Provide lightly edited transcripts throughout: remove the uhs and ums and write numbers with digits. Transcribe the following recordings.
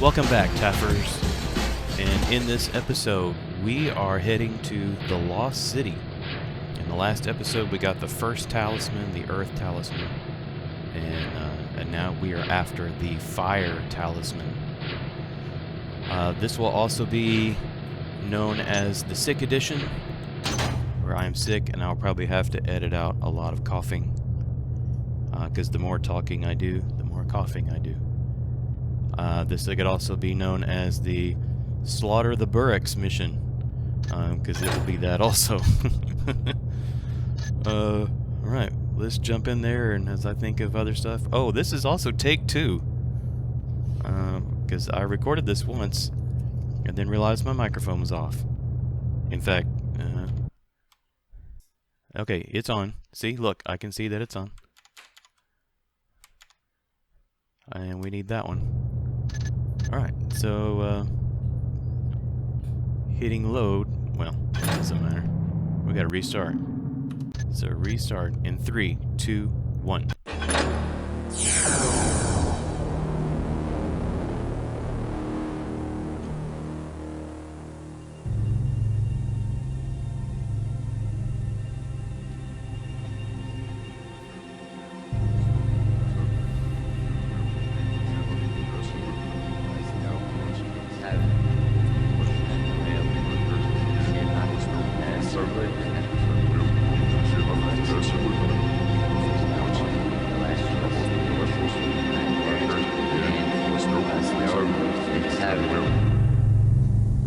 Welcome back, Taffers. And in this episode, we are heading to the Lost City. In the last episode, we got the first talisman, the Earth Talisman. And now we are after the Fire Talisman. This will also be known as the Sick Edition, where I am sick and I'll probably have to edit out a lot of coughing. Because the more talking I do, the more coughing I do. This could also be known as the Slaughter the Burricks mission, because it will be that also. Alright, let's jump in there, and as I think of other stuff... Oh, this is also take 2. Because I recorded this once, and then realized my microphone was off. In fact, okay, it's on. See, look, I can see that it's on. And we need that one. Alright, so, hitting load, well, doesn't matter. We gotta restart. So restart in 3, 2, 1.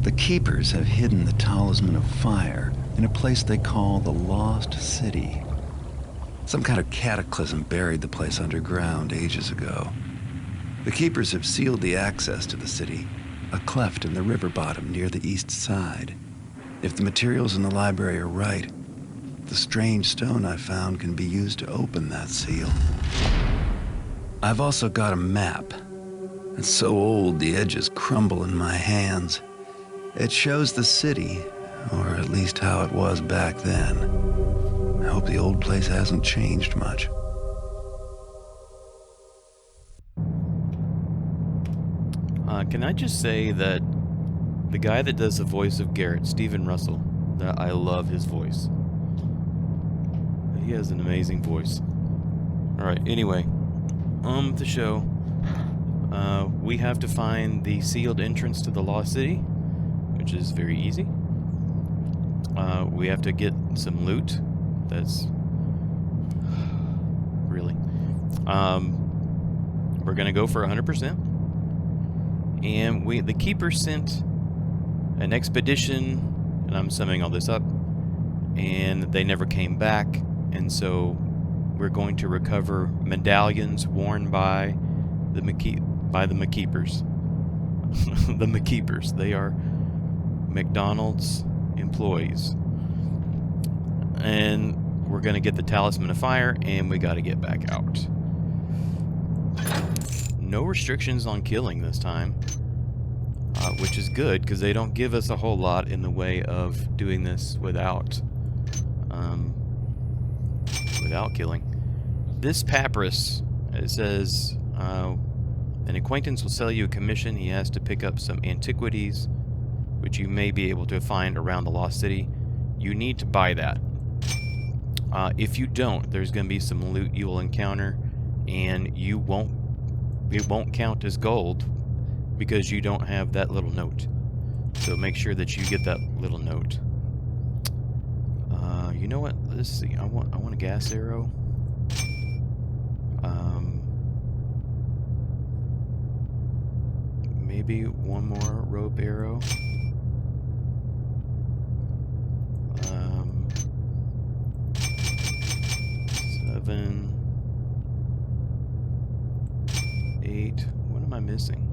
The Keepers have hidden the Talisman of Fire in a place they call the Lost City. Some kind of cataclysm buried the place underground ages ago. The Keepers have sealed the access to the city, a cleft in the river bottom near the east side. If the materials in the library are right, the strange stone I found can be used to open that seal. I've also got a map. It's so old the edges crumble in my hands. It shows the city, or at least how it was back then. I hope the old place hasn't changed much. Can I just say that the guy that does the voice of Garrett, Stephen Russell, that I love his voice. He has an amazing voice. Alright, anyway, the show. We have to find the sealed entrance to the Lost City, which is very easy. We have to get some loot. That's... really. We're gonna go for 100%. And the Keeper sent an expedition, and I'm summing all this up, and they never came back, and so we're going to recover medallions worn by the McKeepers. The McKeepers. They are McDonald's employees. And we're going to get the Talisman of Fire, and we got to get back out. No restrictions on killing this time, which is good, because they don't give us a whole lot in the way of doing this without killing. This papyrus, it says, an acquaintance will sell you a commission. He has to pick up some antiquities, which you may be able to find around the Lost City. You need to buy that. If you don't, there's going to be some loot you will encounter, and it won't count as gold because you don't have that little note. So make sure that you get that little note. You know what? Let's see. I want a gas arrow. Maybe one more rope arrow. 7, 8. What am I missing?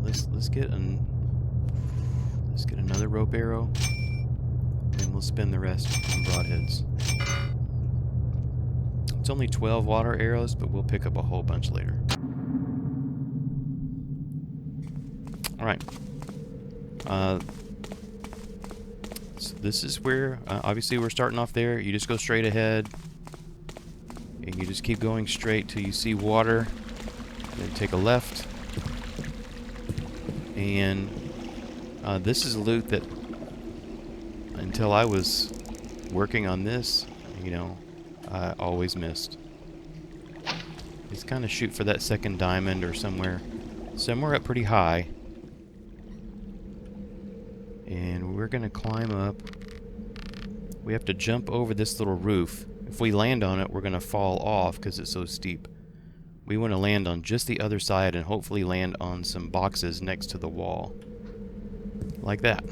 Let's get another rope arrow, and we'll spend the rest on broadheads. It's only 12 water arrows, but we'll pick up a whole bunch later. Alright. So this is where, obviously we're starting off there. You just go straight ahead. And you just keep going straight till you see water. Then take a left. And this is loot that, until I was working on this, you know, I always missed. Just kind of shoot for that second diamond or somewhere up pretty high. And we're going to climb up. We have to jump over this little roof. If we land on it, we're going to fall off because it's so steep. We want to land on just the other side and hopefully land on some boxes next to the wall. Like that.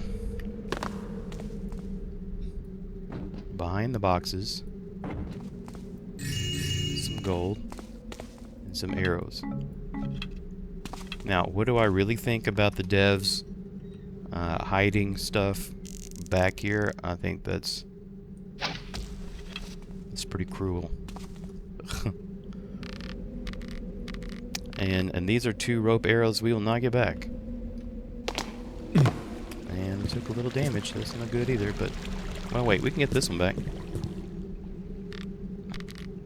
Behind the boxes, some gold, and some arrows. Now, what do I really think about the devs hiding stuff back here? I think that's pretty cruel. and these are 2 rope arrows we will not get back. And we took a little damage. That's not good either, but... Well, wait, we can get this one back.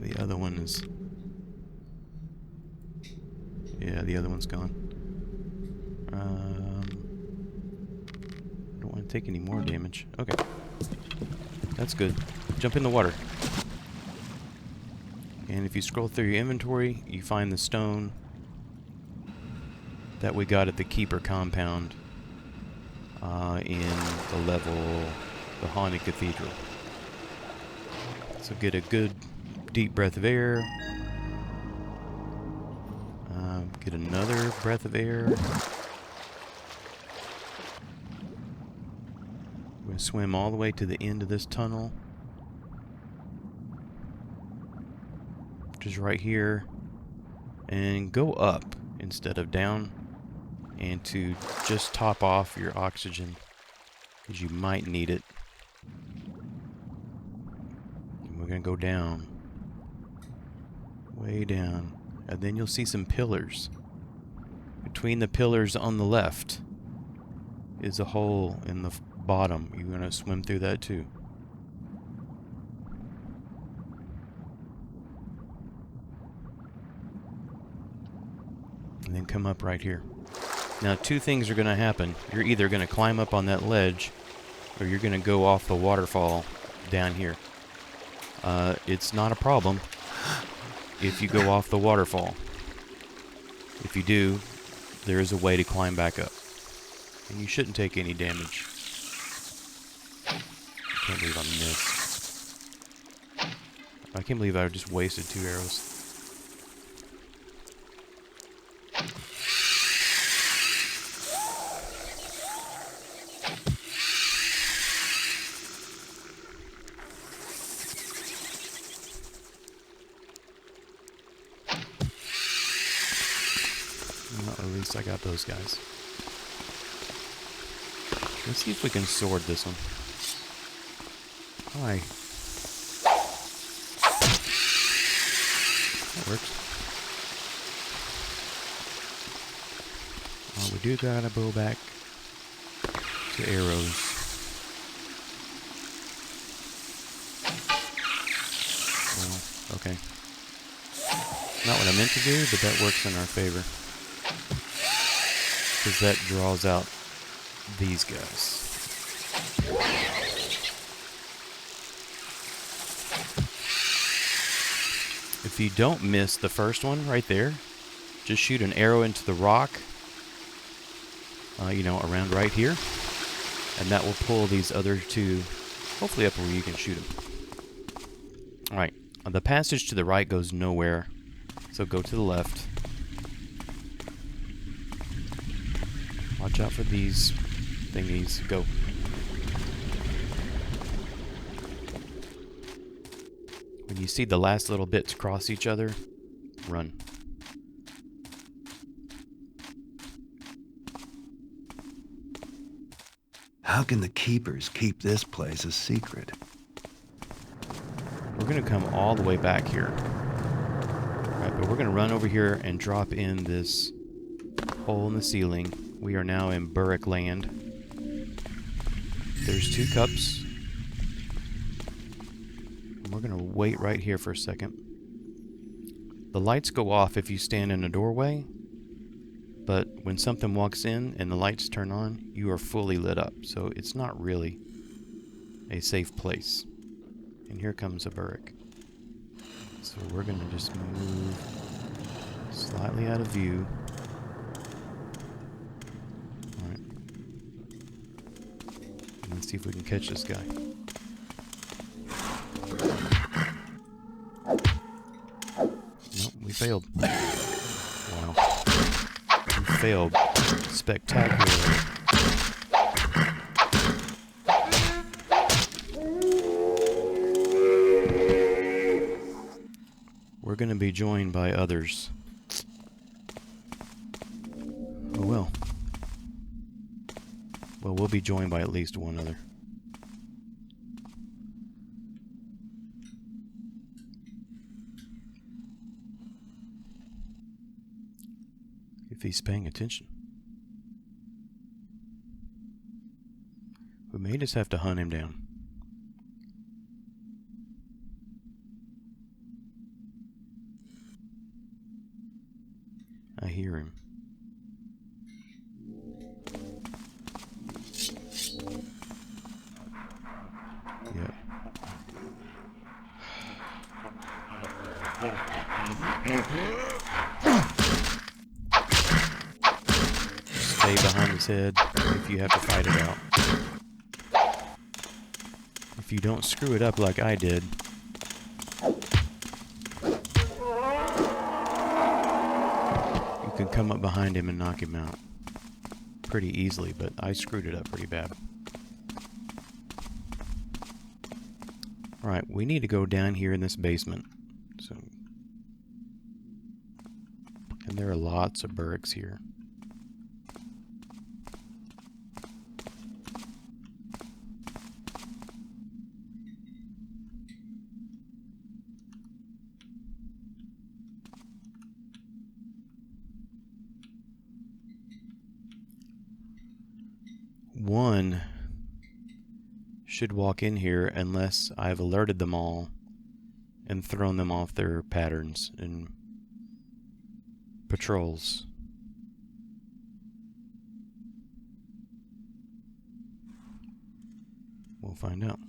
The other one is... Yeah, the other one's gone. I don't want to take any more damage. Okay. That's good. Jump in the water. And if you scroll through your inventory, you find the stone that we got at the Keeper compound in the level, the Haunted Cathedral. So get a good deep breath of air. Get another breath of air. We're going to swim all the way to the end of this tunnel. Which is right here. And go up instead of down. And to just top off your oxygen, because you might need it. And we're going to go down. Way down. And then you'll see some pillars. Between the pillars on the left is a hole in the bottom. You're going to swim through that too. And then come up right here. Now, 2 things are going to happen. You're either going to climb up on that ledge, or you're going to go off the waterfall down here. It's not a problem if you go off the waterfall. If you do, there is a way to climb back up. And you shouldn't take any damage. I can't believe I missed. I can't believe I just wasted 2 arrows. Well, at least I got those guys. Let's see if we can sword this one. Hi. That works. We do gotta go back to arrows. Well, okay. Not what I meant to do, but that works in our favor. Because that draws out these guys. If you don't miss the first one right there, just shoot an arrow into the rock, you know, around right here, and that will pull these other 2, hopefully up where you can shoot them. Alright, the passage to the right goes nowhere, so go to the left. Watch out for these thingies. Go. When you see the last little bits cross each other, run. How can the keepers keep this place a secret? We're going to come all the way back here. Alright, but we're going to run over here and drop in this hole in the ceiling. We are now in burrick land. There's 2 cups. And we're going to wait right here for a second. The lights go off if you stand in a doorway, but when something walks in and the lights turn on, you are fully lit up. So it's not really a safe place. And here comes a burrick. So we're going to just move slightly out of view. Alright. Let's see if we can catch this guy. Nope, we failed. Wow. We failed spectacularly. We're going to be joined by others. Oh well. Well, we'll be joined by at least one other. If he's paying attention. We may just have to hunt him down. I hear him. Yep. Stay behind his head if you have to fight it out. If you don't screw it up like I did, you can come up behind him and knock him out pretty easily, but I screwed it up pretty bad. Alright, we need to go down here in this basement. So, and there are lots of burricks here. One should walk in here unless I've alerted them all and thrown them off their patterns and patrols. We'll find out.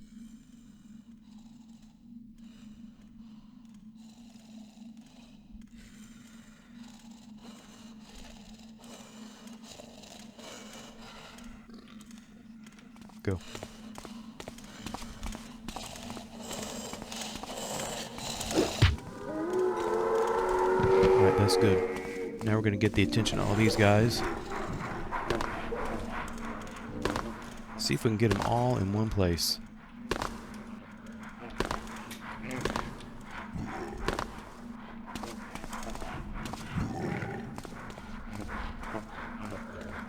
Go. Alright, that's good. Now we're going to get the attention of all these guys. See if we can get them all in one place.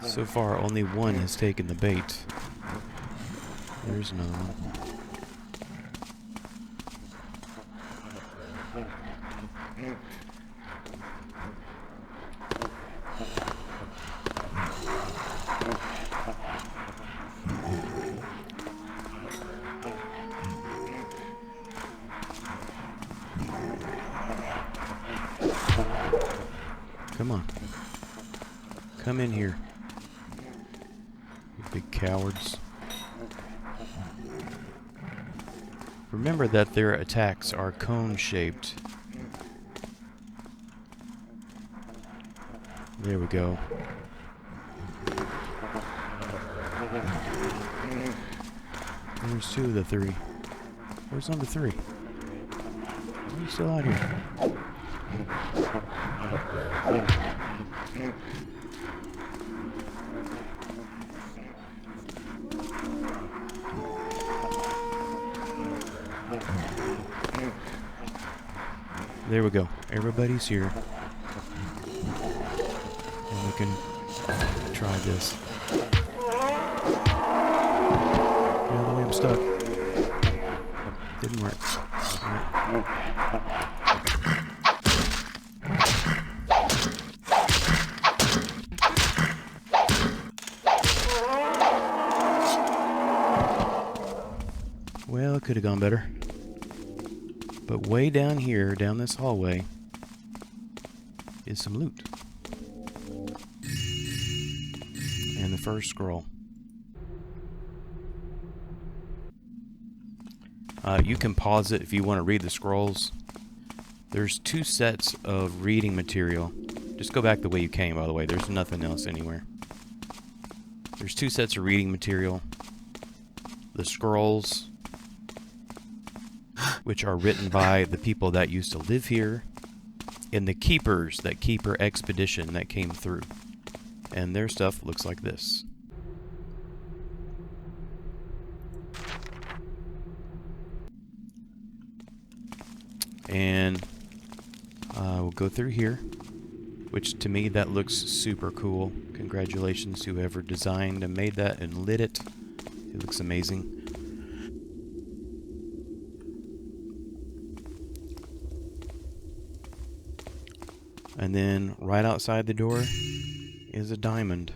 So far, only one has taken the bait. There's another one. Come on. Come in here. You big cowards. Remember that their attacks are cone-shaped. There we go. There's two of the three. Where's number three? Why are you still out here? There we go. Everybody's here. And we can try this. The other way I'm stuck. Didn't work. Well, it could have gone better. But way down here, down this hallway, is some loot. And the first scroll. You can pause it if you want to read the scrolls. There's 2 sets of reading material. Just go back the way you came, by the way. There's nothing else anywhere. There's 2 sets of reading material. The scrolls, which are written by the people that used to live here, and the keepers, that keeper expedition that came through. And their stuff looks like this. And we'll go through here, which to me that looks super cool. Congratulations to whoever designed and made that and lit it. It looks amazing. And then right outside the door is a diamond.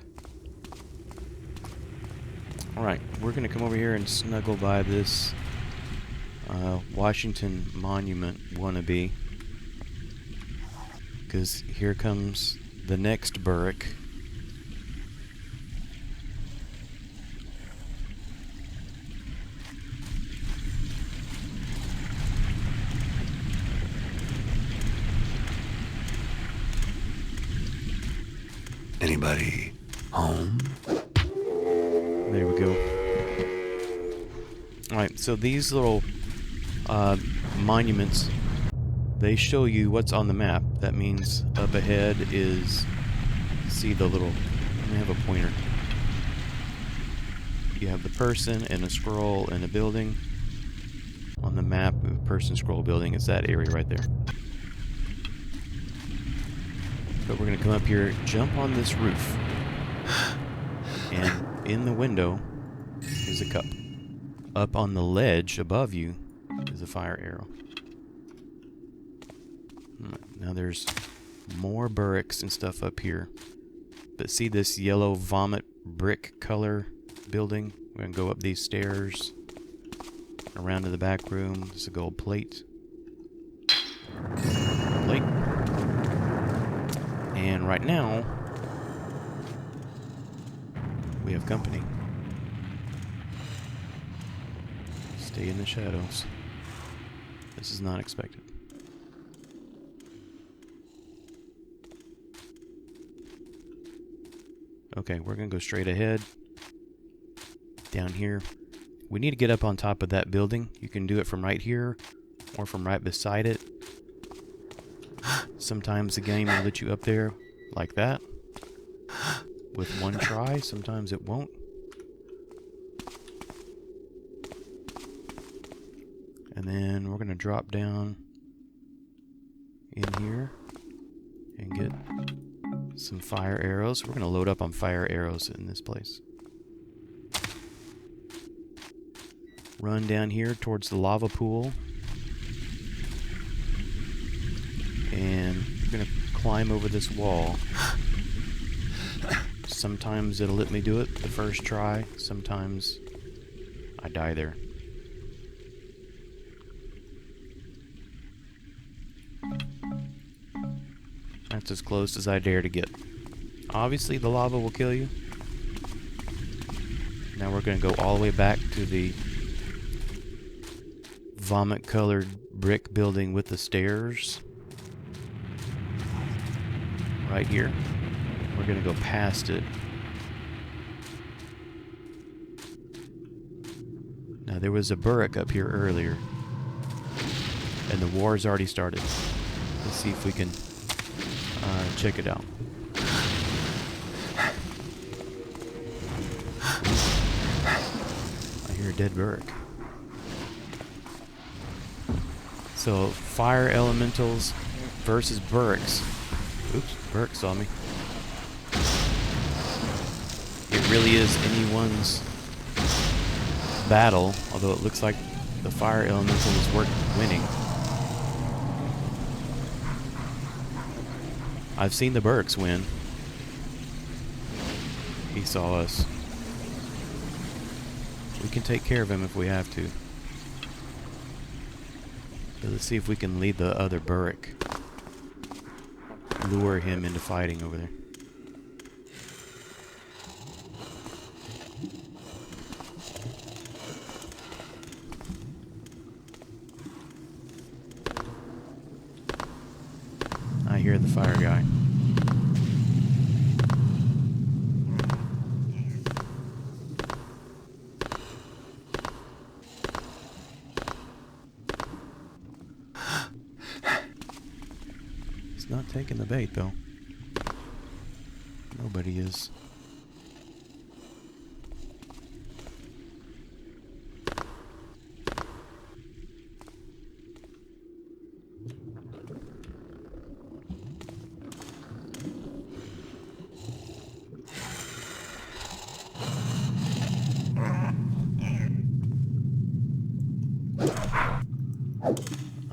Alright, we're going to come over here and snuggle by this Washington Monument wannabe. Because here comes the next burrick. Anybody home? There we go. Alright, so these little monuments, they show you what's on the map. That means up ahead is, see the little, let me have a pointer. You have the person and a scroll and a building. On the map, a person, scroll, building, it's that area right there. But we're going to come up here, jump on this roof, and in the window is a cup. Up on the ledge above you is a fire arrow. Now there's more burricks and stuff up here. But see this yellow vomit brick color building? We're going to go up these stairs, around to the back room. There's a gold plate. And right now, we have company. Stay in the shadows. This is not expected. Okay, we're gonna go straight ahead. Down here. We need to get up on top of that building. You can do it from right here, or from right beside it. Sometimes the game will let you up there like that with one try. Sometimes it won't. And then we're going to drop down in here and get some fire arrows. We're going to load up on fire arrows in this place. Run down here towards the lava pool. And we're going to climb over this wall. Sometimes it'll let me do it the first try. Sometimes I die there. That's as close as I dare to get. Obviously the lava will kill you. Now we're going to go all the way back to the vomit colored brick building with the stairs. Right here. We're going to go past it. Now there was a burrick up here earlier. And the war's already started. Let's see if we can check it out. I hear a dead burrick. So fire elementals versus burricks. Oops, burrick saw me. It really is anyone's battle, although it looks like the fire elemental is winning. I've seen the burricks win. He saw us. We can take care of him if we have to. But let's see if we can lead the other burrick. lure him into fighting over there. I hear the fire guy. He's not taking the bait, though. Nobody is.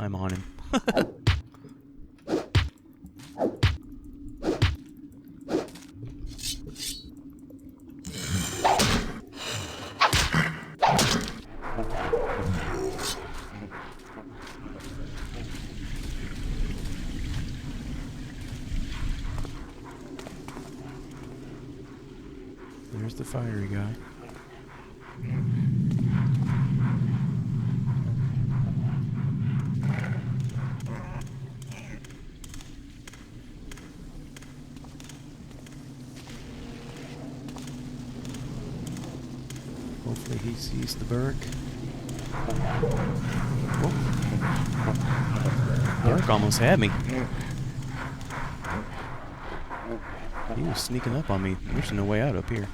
I'm on him. There's the fiery guy. Hopefully he sees the burrick. Burrick almost had me. He was sneaking up on me. There's no way out up here.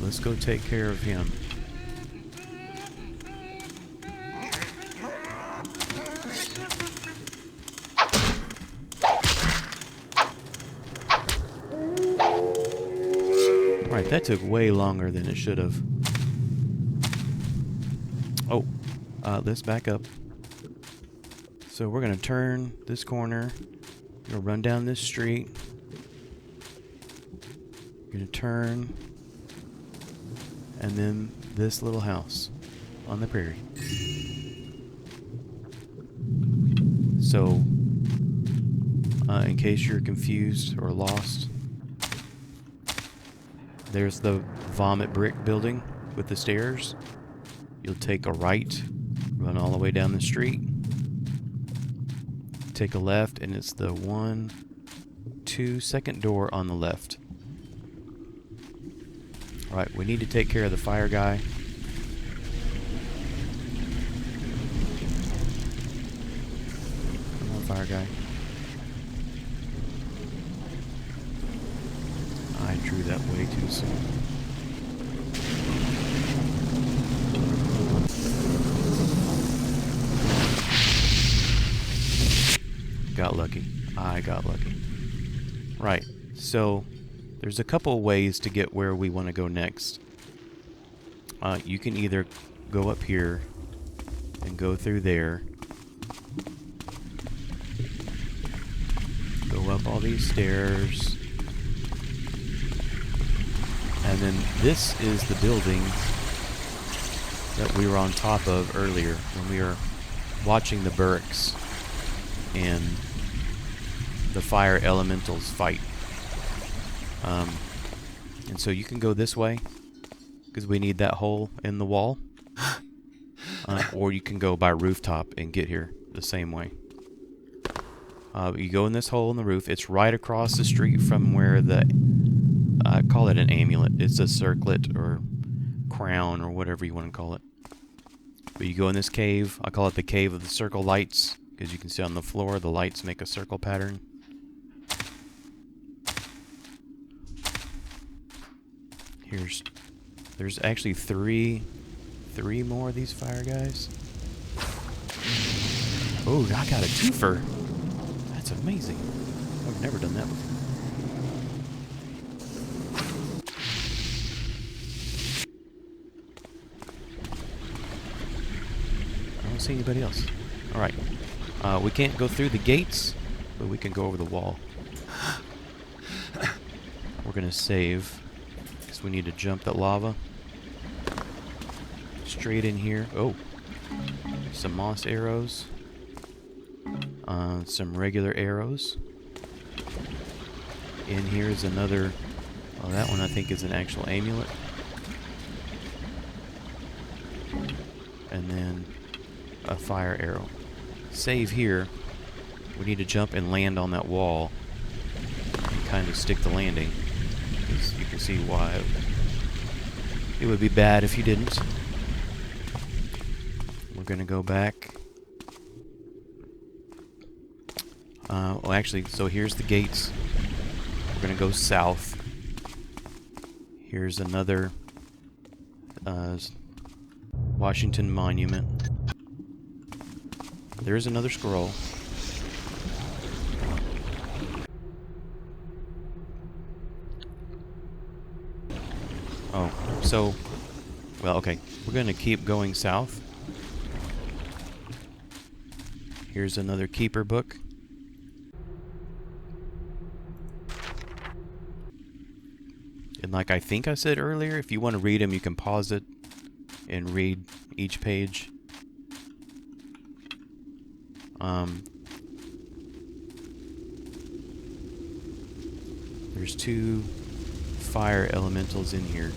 Let's go take care of him. Alright, that took way longer than it should have. Oh, let's back up. So we're going to turn this corner. We're going to run down this street. We're going to turn. And then this little house on the prairie. So, in case you're confused or lost, there's the vomit brick building with the stairs. You'll take a right, run all the way down the street, take a left, and it's the 2nd door on the left. Alright, we need to take care of the fire guy. Come on, fire guy. I drew that way too soon. Got lucky. I got lucky. Right, so there's a couple of ways to get where we want to go next. You can either go up here and go through there. Go up all these stairs. And then this is the building that we were on top of earlier when we were watching the burricks and the fire elementals fight. And so you can go this way because we need that hole in the wall, or you can go by rooftop and get here the same way. You go in this hole in the roof. It's right across the street from where I call it an amulet. It's a circlet or crown or whatever you want to call it. But you go in this cave. I call it the cave of the circle lights because you can see on the floor the lights make a circle pattern. There's actually three more of these fire guys. Oh, I got a twofer. That's amazing. I've never done that before. I don't see anybody else. Alright. We can't go through the gates, but we can go over the wall. We're going to save, because we need to jump that lava. Straight in here. Oh. Some moss arrows. Some regular arrows. In here is another... Oh, that one I think is an actual amulet. And then a fire arrow. Save here. We need to jump and land on that wall. And kind of stick the landing. Because you can see why it would be bad if you didn't. We're going to go back. Well, actually, so here's the gates. We're going to go south. Here's another Washington Monument. There's another scroll. Oh, so... Well, okay. We're going to keep going south. Here's another keeper book. And like I think I said earlier, if you want to read them, you can pause it and read each page. There's 2 fire elementals in here.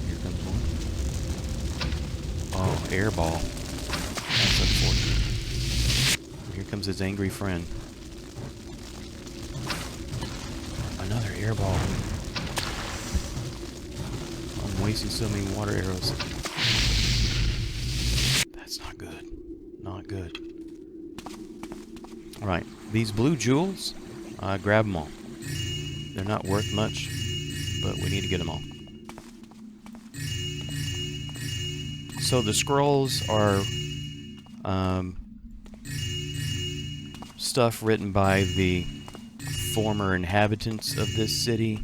Here comes one. Oh, air ball. That's unfortunate. Here comes his angry friend. Another air ball. I'm wasting so many water arrows. That's not good. Not good. Alright, these blue jewels, grab them all. They're not worth much, but we need to get them all. So the scrolls are stuff written by the former inhabitants of this city.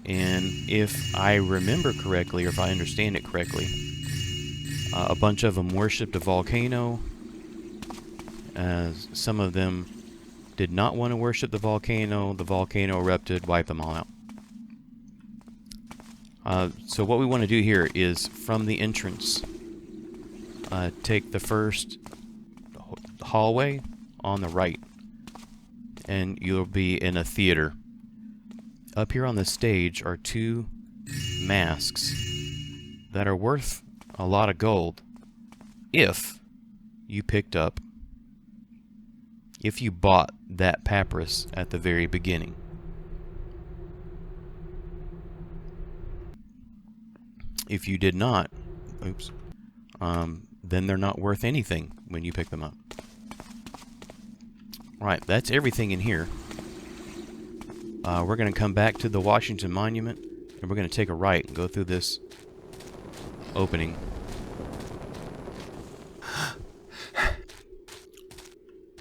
And if I remember correctly, or if I understand it correctly, a bunch of them worshipped a volcano. Some of them did not want to worship the volcano erupted, wiped them all out. So what we want to do here is, from the entrance, take the first hallway on the right, and you'll be in a theater. Up here on the stage are 2 masks that are worth a lot of gold if you picked up, if you bought that papyrus at the very beginning. If you did not, oops, then they're not worth anything when you pick them up. Right, that's everything in here. We're going to come back to the Washington Monument, and we're going to take a right and go through this opening.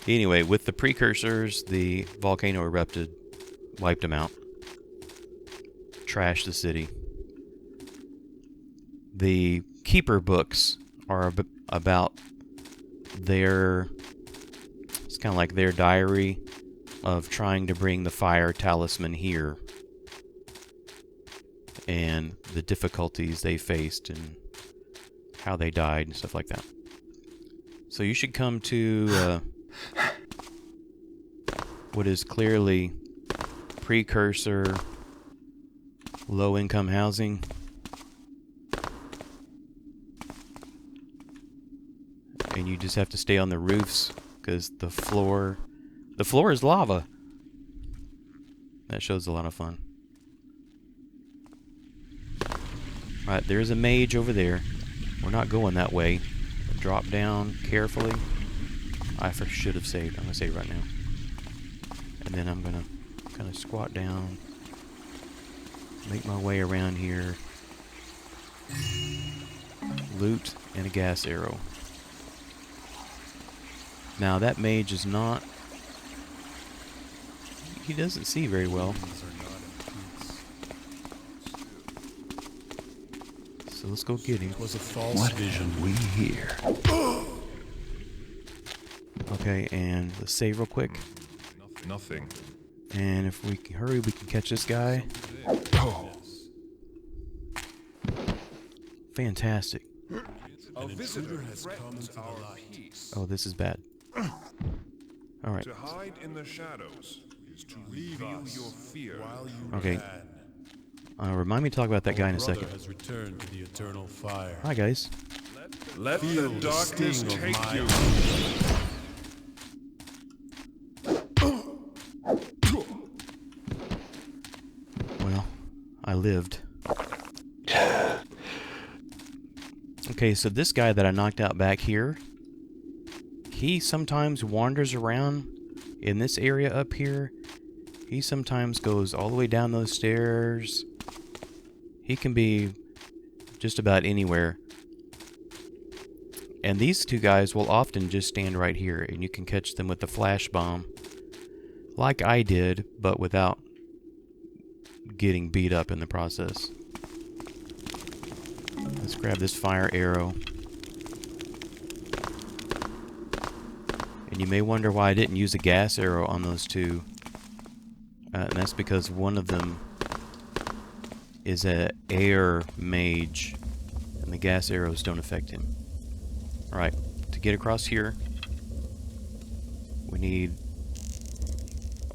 Anyway, with the precursors, the volcano erupted, wiped them out, trashed the city. The keeper books are about their... It's kind of like their diary of trying to bring the Fire Talisman here, and the difficulties they faced and how they died and stuff like that. So you should come to what is clearly precursor low-income housing. And you just have to stay on the roofs because the floor is lava. That shows a lot of fun. Alright, there's a mage over there. We're not going that way. Drop down carefully. I should have saved. I'm going to save right now. And then I'm going to kind of squat down. Make my way around here. Loot and a gas arrow. Now that mage is not... He doesn't see very well. So let's go get him. It was a false What vision. have we here? Okay, and let's save real quick. Nothing. And if we can hurry, we can catch this guy. Fantastic. A visitor has come into our peace. Oh, this is bad. Alright. To hide in the shadows is to reveal your fear while you Okay. Remind me to talk about that guy in a second. Has returned to the eternal fire. Hi, guys. let the darkness sting of take my you. Well, I lived. Okay, so this guy that I knocked out back here, he sometimes wanders around in this area up here. He sometimes goes all the way down those stairs. He can be just about anywhere. And these two guys will often just stand right here, and you can catch them with the flash bomb, like I did, but without getting beat up in the process. Let's grab this fire arrow. And you may wonder why I didn't use a gas arrow on those two. And that's because one of them is an air mage, and the gas arrows don't affect him. Alright, to get across here, we need...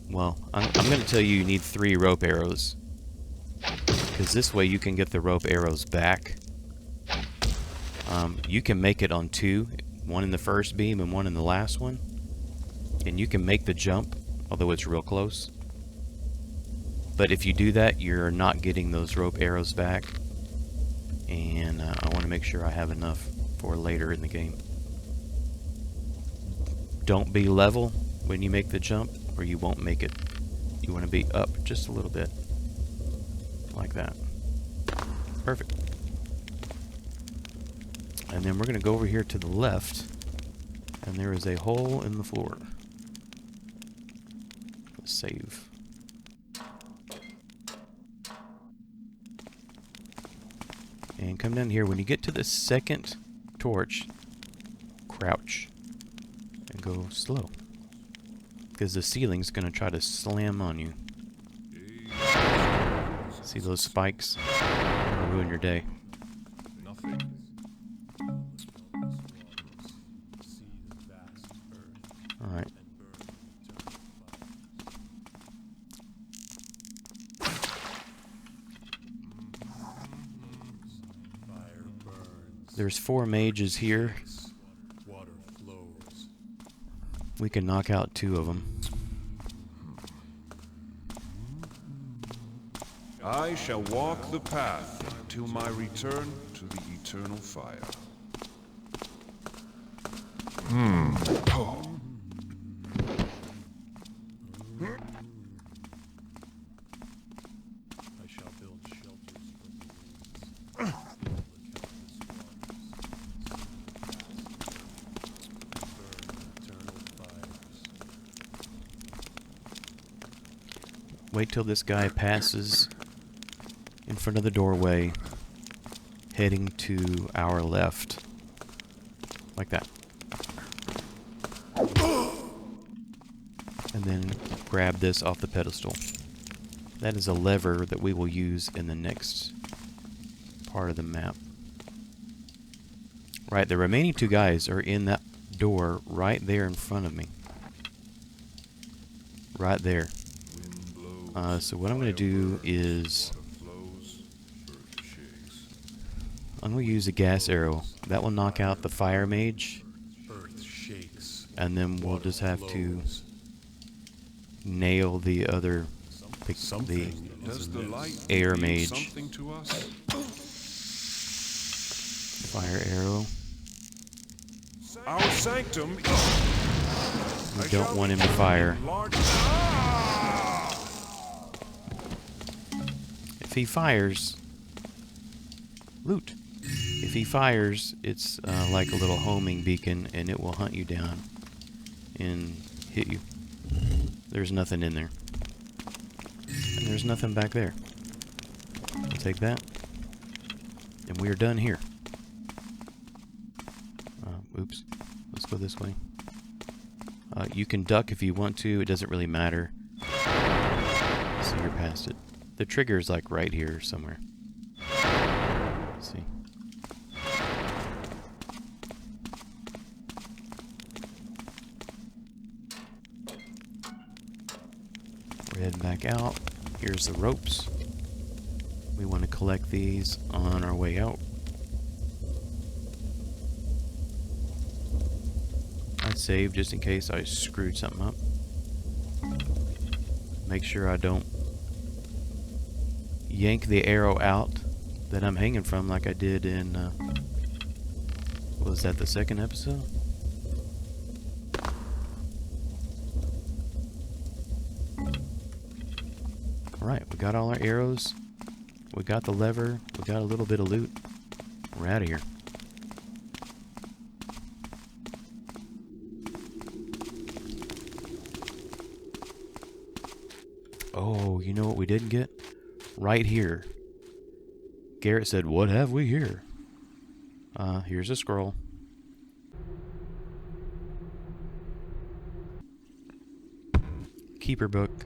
Well, I'm going to tell you need 3 rope arrows. Because this way you can get the rope arrows back. You can make it on 2, one in the first beam and one in the last one. And you can make the jump, although it's real close. But if you do that, you're not getting those rope arrows back. And I want to make sure I have enough for later in the game. Don't be level when you make the jump, or you won't make it. You want to be up just a little bit. Like that. Perfect. And then we're going to go over here to the left, and there is a hole in the floor. Let's save. And come down here. When you get to the second torch, crouch and go slow, because the ceiling's going to try to slam on you. See those spikes? It'll ruin your day. Nothing. Alright. There's 4 mages here. Water flows. We can knock out 2 of them. I shall walk the path till my return to the eternal fire. I shall build shelters from the winds. Wait till this guy passes in front of the doorway, heading to our left. Like that. And then grab this off the pedestal. That is a lever that we will use in the next part of the map. Right, the remaining 2 guys are in that door right there in front of me. Right there. So what I'm going to do is I'm going to use a gas arrow. That will knock out the fire mage. Earth shakes. And then we'll just have to nail the other, the Does the light air reveal mage. something to us? Fire arrow. Our sanctum. We don't want him to fire. If he fires, loot. he fires, it's like a little homing beacon, and it will hunt you down and hit you. There's nothing in there. And there's nothing back there. We'll take that. And we are done here. Oops. Let's go this way. You can duck if you want to. It doesn't really matter. So you're past it. The trigger is like right here somewhere. Let's see. We're heading back out. Here's the ropes. We want to collect these on our way out. I'd save just in case I screwed something up. Make sure I don't yank the arrow out that I'm hanging from like I did in, was that the second episode? Alright, we got all our arrows. We got the lever. We got a little bit of loot. We're out of here. Oh, you know what we didn't get? Right here. Garrett said, "What have we here?" Here's a scroll. Keeper book.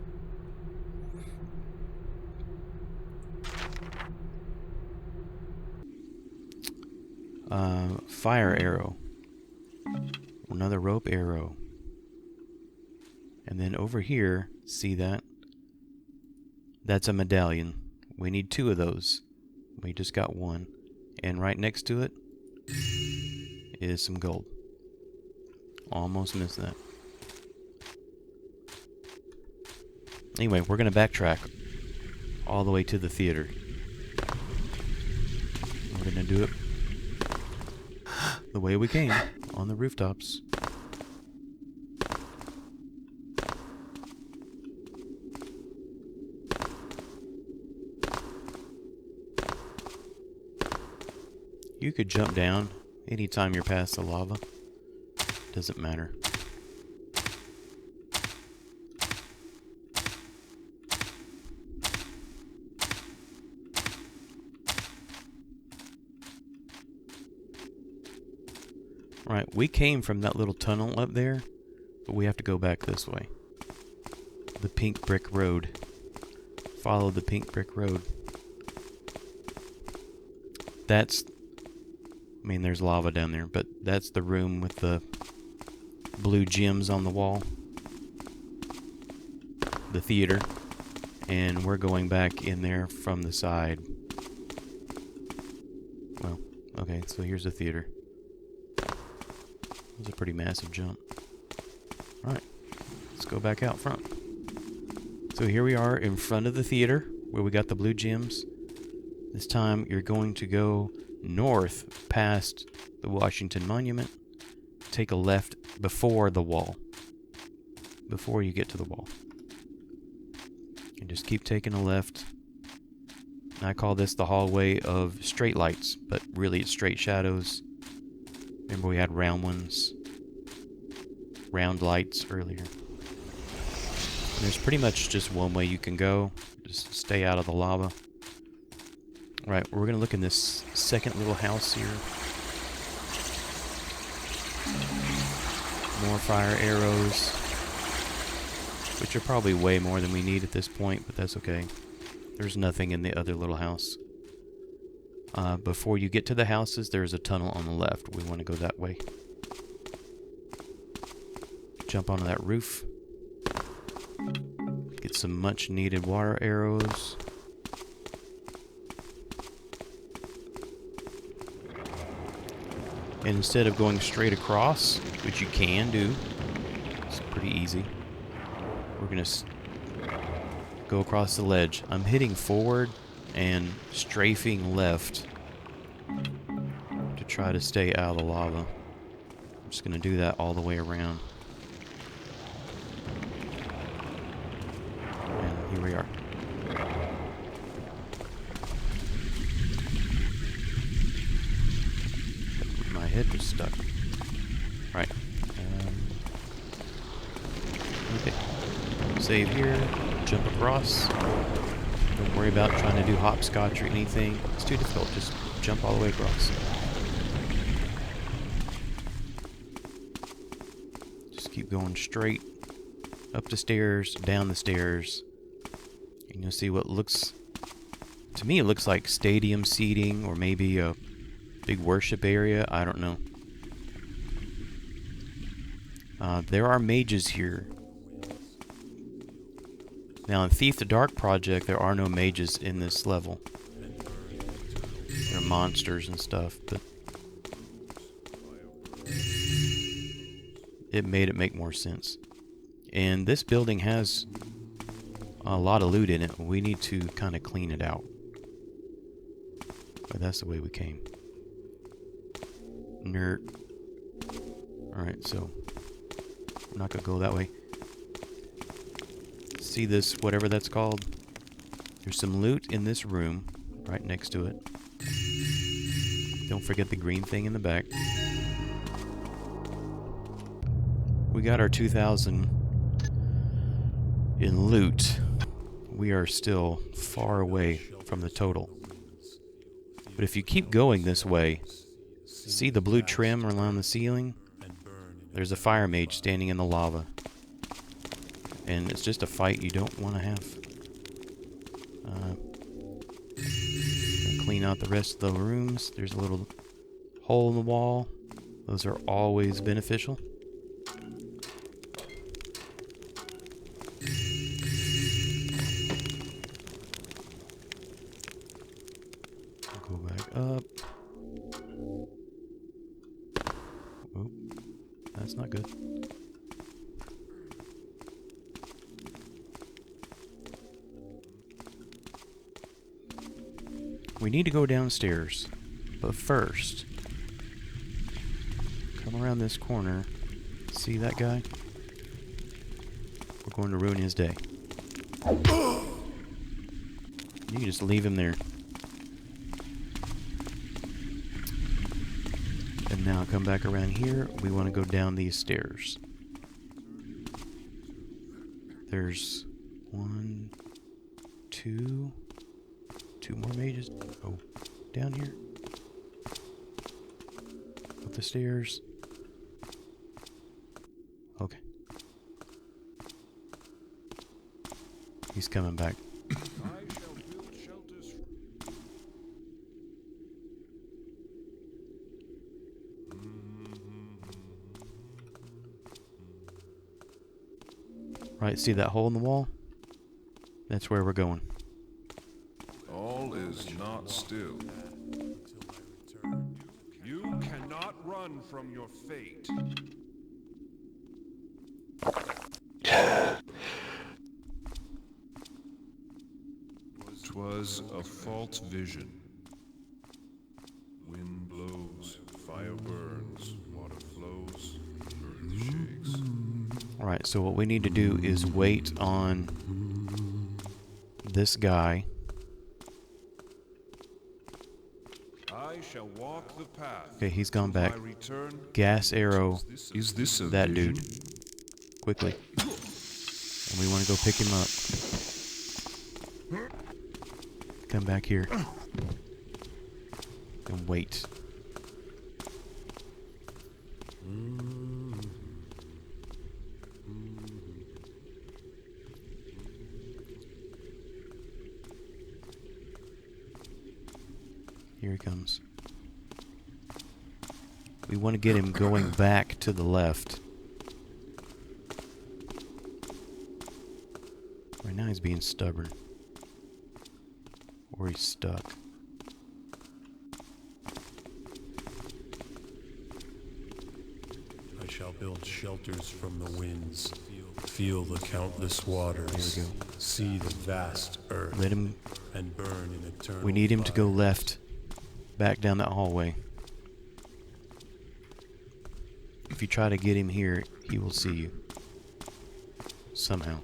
Fire arrow. Another rope arrow. And then over here, see that? That's a medallion. We need 2 of those. We just got 1. And right next to it is some gold. Almost missed that. Anyway, we're going to backtrack all the way to the theater. We're going to do it the way we came, on the rooftops. You could jump down anytime you're past the lava. Doesn't matter. Right, we came from that little tunnel up there, but we have to go back this way. The pink brick road. Follow the pink brick road. That's... I mean, there's lava down there, but that's the room with the blue gems on the wall. The theater. And we're going back in there from the side. Well, okay, so here's the theater. It was a pretty massive jump. Alright, let's go back out front. So here we are in front of the theater, where we got the blue gems. This time you're going to go north past the Washington Monument. Take a left before the wall. Before you get to the wall. And just keep taking a left. And I call this the hallway of straight lights, but really it's straight shadows. Remember we had round ones, round lights earlier. And there's pretty much just one way you can go. Just stay out of the lava. Right, we're going to look in this second little house here. More fire arrows. Which are probably way more than we need at this point, but that's okay. There's nothing in the other little house. Before you get to the houses, there's a tunnel on the left. We want to go that way. Jump onto that roof. Get some much needed water arrows. And instead of going straight across, which you can do, it's pretty easy. We're going to go across the ledge. I'm hitting forward and strafing left to try to stay out of the lava. I'm just going to do that all the way around. And here we are. head was stuck. Right. Okay. Save here. Jump across. Don't worry about trying to do hopscotch or anything. It's too difficult. Just jump all the way across. Just keep going straight. Up the stairs, down the stairs. And you'll see what looks... To me, it looks like stadium seating, or maybe a big worship area. I don't know. There are mages here. Now, in Thief the Dark Project, there are no mages in this level. There are monsters and stuff, but it made it make more sense. And this building has a lot of loot in it. We need to kind of clean it out. But that's the way we came. Nerd. Alright, so I'm not going to go that way. See this, whatever that's called? There's some loot in this room, right next to it. Don't forget the green thing in the back. We got our 2,000 in loot. We are still far away from the total. But if you keep going this way, see the blue trim around the ceiling? There's a fire mage standing in the lava. And it's just a fight you don't want to have. Clean out the rest of the rooms. There's a little hole in the wall. Those are always beneficial. Go back up. Oh, that's not good. We need to go downstairs, but first, come around this corner. See that guy? We're going to ruin his day. You can just leave him there. And now come back around here. We want to go down these stairs. There's 1, 2... 2 more mages. Oh, down here. Up the stairs. Okay. He's coming back. I shall build shelters. Right, see that hole in the wall? That's where we're going. All is not still. You cannot run from your fate. 'Twas a false vision. Wind blows, fire burns, water flows, earth shakes. Alright, so what we need to do is wait on this guy. I shall walk the path. Okay, he's gone back. My return. Gas arrow Is this a that vision? dude. Quickly. And we want to go pick him up. Come back here. And wait. Here he comes. We want to get him going back to the left. Right now he's being stubborn. Or he's stuck. I shall build shelters from the winds. Feel the countless waters. There we go. See the vast earth. Let him... And burn in eternal We need him to go fire. left. Back down that hallway. If you try to get him here, he will see you. Somehow.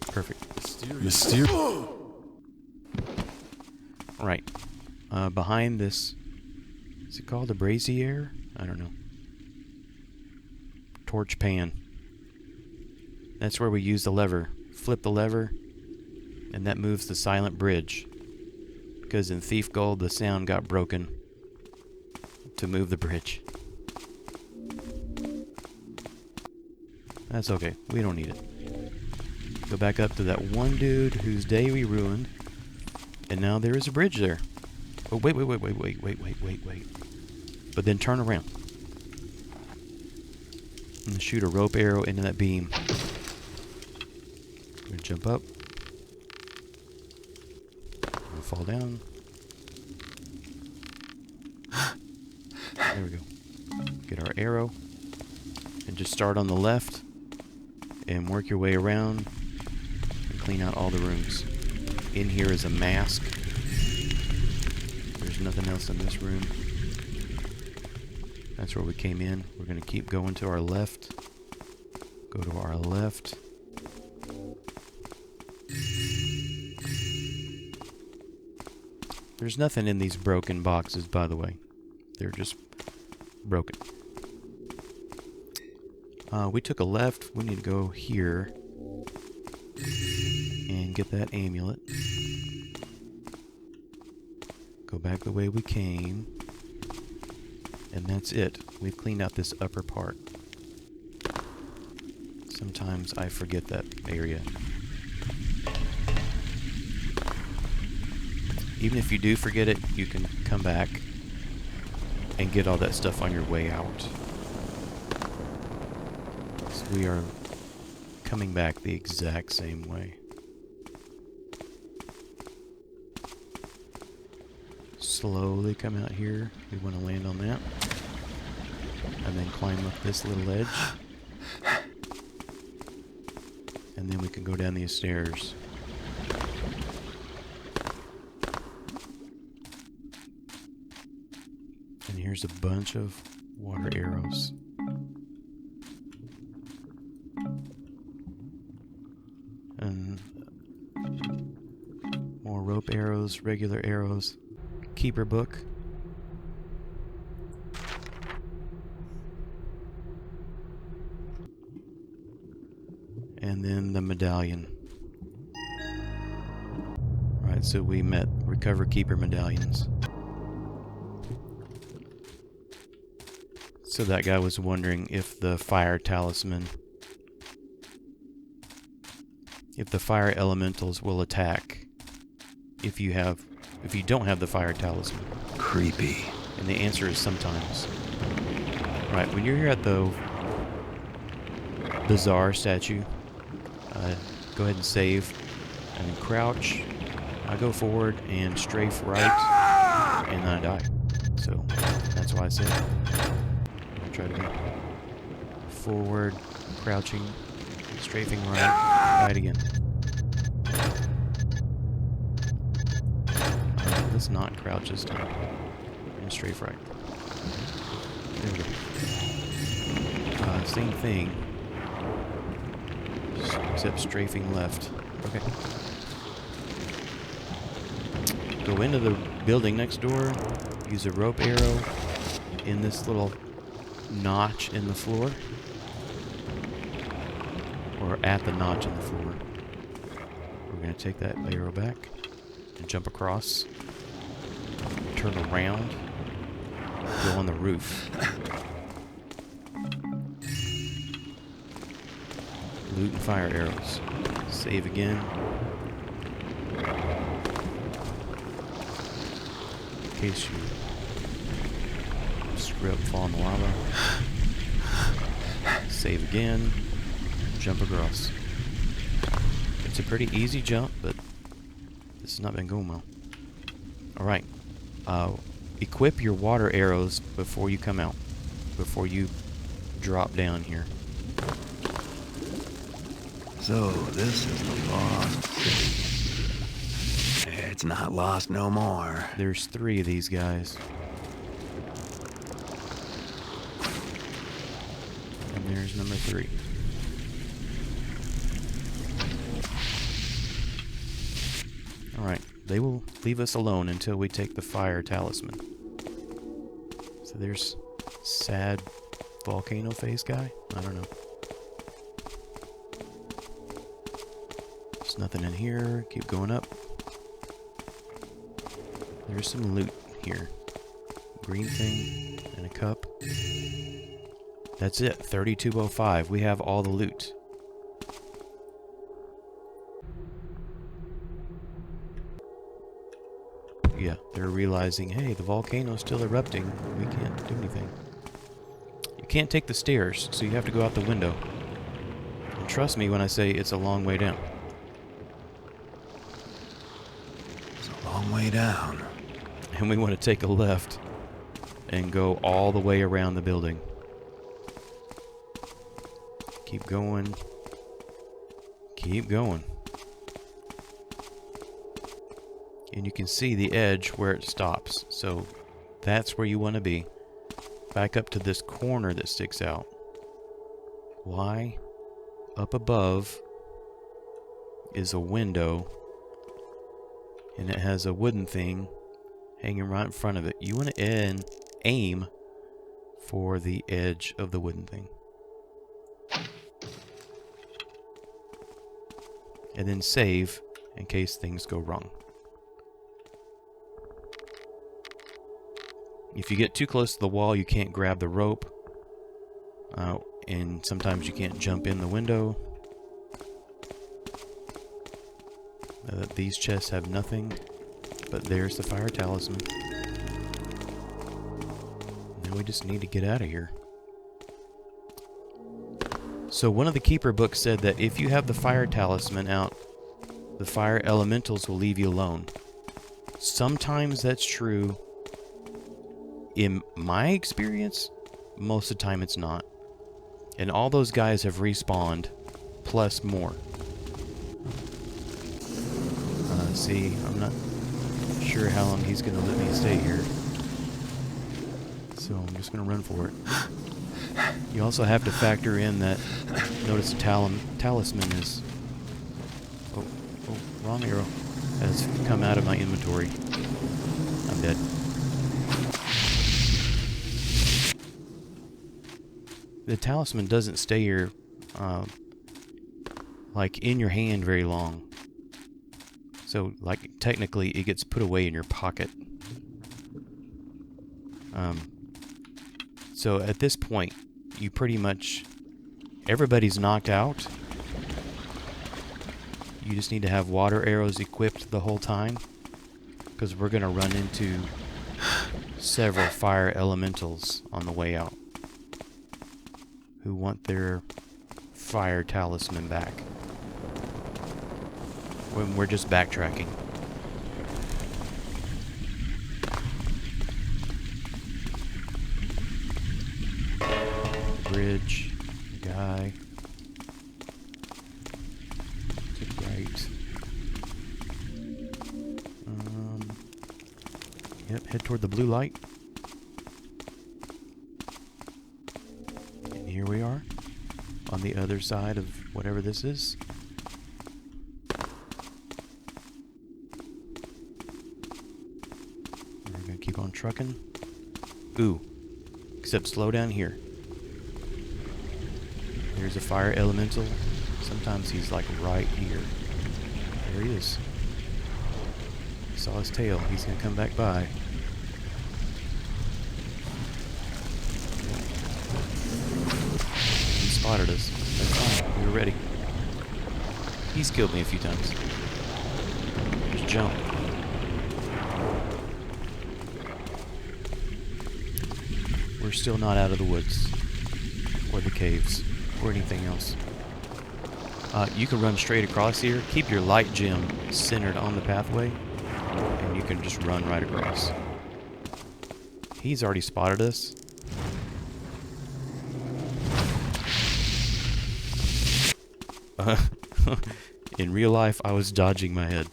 Perfect. Mysterious. Right. Behind this Is it called a brazier? I don't know. Torch pan. That's where we use the lever. Flip the lever, and that moves the silent bridge. Because in Thief Gold, the sound got broken to move the bridge. That's okay. We don't need it. Go back up to that one dude whose day we ruined. And now there is a bridge there. Oh, wait. But then turn around. And shoot a rope arrow into that beam. We're gonna jump up. We'll fall down. There we go. Get our arrow. And just start on the left. And work your way around. And clean out all the rooms. In here is a mask. There's nothing else in this room. That's where we came in. We're going to keep going to our left. Go to our left. There's nothing in these broken boxes, by the way. They're just broken. We took a left. We need to go here. And get that amulet. Go back the way we came. And that's it. We've cleaned out this upper part. Sometimes I forget that area. Even if you do forget it, you can come back and get all that stuff on your way out. So we are coming back the exact same way. Slowly come out here. We want to land on that. And then climb up this little edge. And then we can go down these stairs. And here's a bunch of water arrows. And more rope arrows, regular arrows. Keeper book. And then the medallion. Right, so we met recover keeper medallions. So that guy was wondering if the fire talisman, if the fire elementals will attack if you don't have the fire talisman. Creepy. And the answer is sometimes. Right, when you're here at the Bazaar statue, go ahead and save and crouch. I go forward and strafe right, and I die. So that's why I said I'll try to be forward, crouching, strafing right again. Let's not crouch this time. And strafe right. There we go. Same thing. Except strafing left. Okay. Go into the building next door. Use a rope arrow in this little notch in the floor. Or at the notch in the floor. We're going to take that arrow back and jump across. Turn around. Go on the roof. Loot and fire arrows. Save again. In case you screw up, fall in the lava. Save again. Jump across. It's a pretty easy jump, but this has not been going well. Alright. Equip your water arrows before you come out. Before you drop down here. So, this is the lost city. It's not lost no more. There's 3 of these guys. And there's number 3. Alright, they will leave us alone until we take the fire talisman. So there's sad volcano face guy? I don't know. There's nothing in here. Keep going up. There's some loot here. Green thing and a cup. That's it. 3205. We have all the loot. Yeah, they're realizing, hey, the volcano's still erupting. We can't do anything. You can't take the stairs, so you have to go out the window. And trust me when I say it's a long way down. It's a long way down. And we want to take a left and go all the way around the building. Keep going. Keep going. And you can see the edge where it stops. So that's where you want to be. Back up to this corner that sticks out. Why? Up above is a window. And it has a wooden thing hanging right in front of it. You want to aim for the edge of the wooden thing. And then save in case things go wrong. If you get too close to the wall, you can't grab the rope. And sometimes you can't jump in the window. These chests have nothing. But there's the Fire Talisman. Now we just need to get out of here. So one of the Keeper books said that if you have the Fire Talisman out, the fire elementals will leave you alone. Sometimes that's true. In my experience, most of the time it's not. And all those guys have respawned, plus more. See, I'm not sure how long he's going to let me stay here. So I'm just going to run for it. You also have to factor in that, notice the talisman is... Oh, wrong arrow. Has come out of my inventory. I'm dead. The talisman doesn't stay here, like, in your hand very long. So, like, technically, it gets put away in your pocket. So, at this point, you pretty much... Everybody's knocked out. You just need to have water arrows equipped the whole time. Because we're going to run into several fire elementals on the way out. Who want their Fire Talisman back. When we're just backtracking. Bridge. Guy. To right. Yep, head toward the blue light. And here we are. On the other side of whatever this is. We're gonna keep on trucking. Ooh. Except slow down here. There's a fire elemental. Sometimes he's like right here. There he is. Saw his tail. He's gonna come back by. He spotted us. That's fine. We were ready. He's killed me a few times. Just jump. We're still not out of the woods. Or the caves. Or anything else. You can run straight across here. Keep your light gem centered on the pathway. And you can just run right across. He's already spotted us. In real life, I was dodging my head.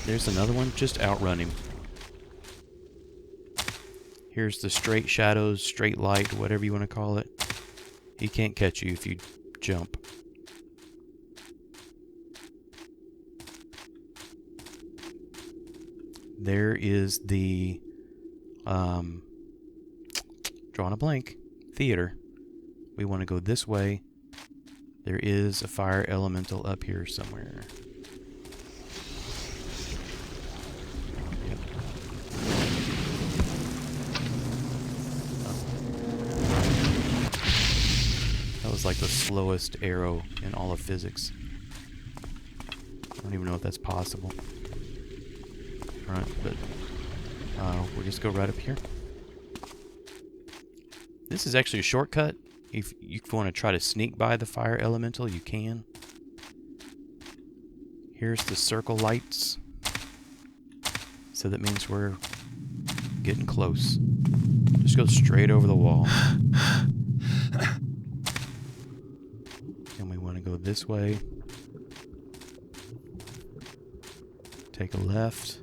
There's another one. Just outrun him. Here's the straight shadows, straight light, whatever you want to call it. He can't catch you if you jump. there is the drawing a blank theater. We want to go this way. There is a fire elemental up here somewhere. Yep. That was like the slowest arrow in all of physics. I don't even know if that's possible. Right, but we'll just go right up here. This is actually a shortcut. If you want to try to sneak by the fire elemental, you can. Here's the circle lights. So that means we're getting close. Just go straight over the wall. And we want to go this way. Take a left.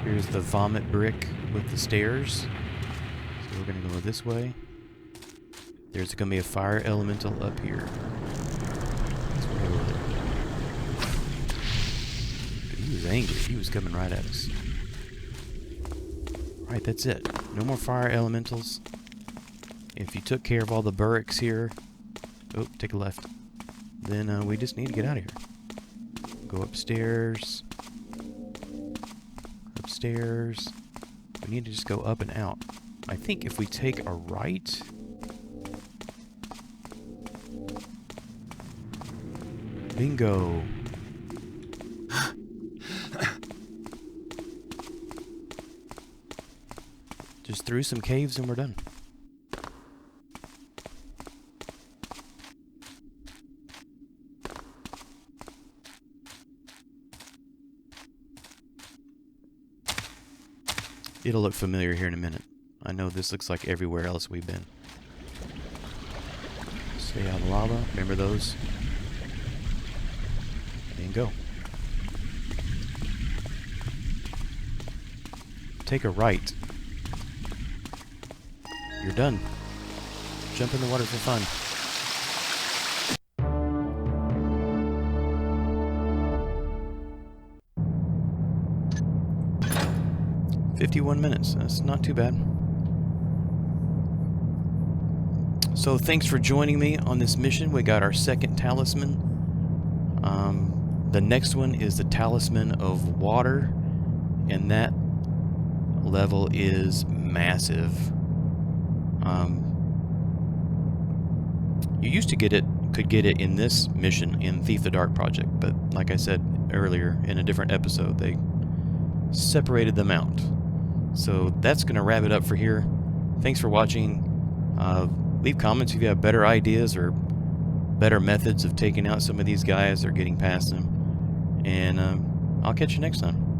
Here's the vomit brick with the stairs. So we're going to go this way. There's going to be a fire elemental up here. It's way over there. But he was angry. He was coming right at us. Alright, that's it. No more fire elementals. If you took care of all the burricks here... Oh, take a left. Then we just need to get out of here. Go upstairs. Upstairs. We need to just go up and out. I think if we take a right... Bingo! Just through some caves and we're done. It'll look familiar here in a minute. I know this looks like everywhere else we've been. Stay out of lava. Remember those? And go. Take a right. You're done. Jump in the water for fun. "51 minutes. That's not too bad. So thanks for joining me on this mission. We got our second talisman. The next one is the Talisman of Water, and that level is massive. You used to could get it in this mission in Thief the Dark Project, but like I said earlier in a different episode, they separated them out. So that's going to wrap it up for here. Thanks for watching. Leave comments if you have better ideas or better methods of taking out some of these guys or getting past them. And I'll catch you next time.